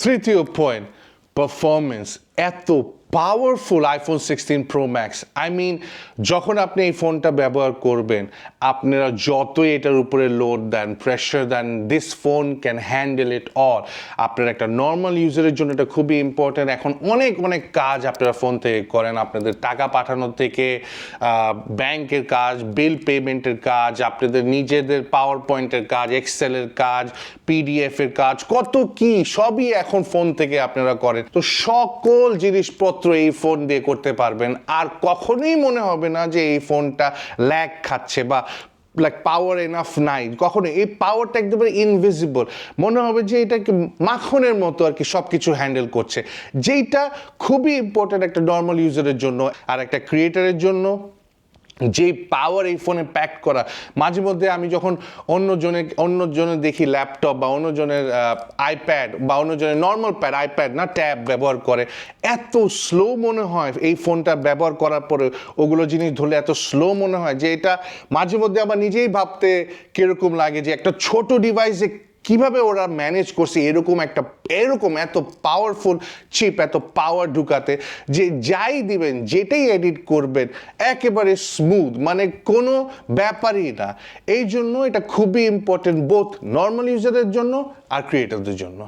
তৃতীয় point, performance. এত powerful iPhone 16 Pro Max. I mean, যখন আপনি এই ফোনটা ব্যবহার করবেন, আপনারা যতই এটার উপরে লোড দেন, প্রেশার দেন, this phone can handle it all. আপনার একটা নর্মাল ইউজারের জন্য এটা খুবই ইম্পর্টেন্ট। এখন অনেক অনেক কাজ আপনারা ফোন থেকে করেন, আপনাদের টাকা পাঠানোর থেকে ব্যাংকের কাজ, বিল পেমেন্টের কাজ, আপনাদের নিজেদের পাওয়ার পয়েন্টের কাজ, এক্সেলের কাজ, পিডিএফের কাজ, কত কি সবই এখন ফোন থেকে আপনারা করেন। তো সকল জিনিসপত্র এই ফোন দিয়ে করতে পারবেন, আর কখনোই মনে হবে না যে এই ফোনটা ল্যাগ খাচ্ছে বা লাইক পাওয়ার এনাফ নাই। কখনো এই পাওয়ারটা একদম ইনভিজিবল, মনে হবে যে এটা মাখনের মতো আর কি সব কিছু হ্যান্ডেল করছে, যেইটা খুবই ইম্পর্টেন্ট একটা নর্মাল ইউজারের জন্য। আর একটা ক্রিয়েটারের জন্য যে পাওয়ার এই ফোনে প্যাক করা, মাঝে মধ্যে আমি যখন অন্যজনের দেখি ল্যাপটপ বা অন্যজনের আইপ্যাড বা অন্যজনের নর্মাল প্যাড, আইপ্যাড না ট্যাব ব্যবহার করে, এত স্লো মনে হয় এই ফোনটা ব্যবহার করার পরে। ওগুলো জিনিস ধরলে এত স্লো মনে হয় যে এটা মাঝে মধ্যে আবার নিজেই ভাবতে কীরকম লাগে যে একটা ছোট ডিভাইসে কিভাবে ওরা ম্যানেজ করছে এরকম এত পাওয়ারফুল চিপ, এত পাওয়ার ঢুকাতে, যে যাই দিবেন, যেটাই এডিট করবেন একেবারে স্মুথ, মানে কোনো ব্যাপারই না। এই জন্য এটা খুবই ইম্পর্টেন্ট বোথ নর্মাল ইউজারের জন্য আর ক্রিয়েটরদের জন্য।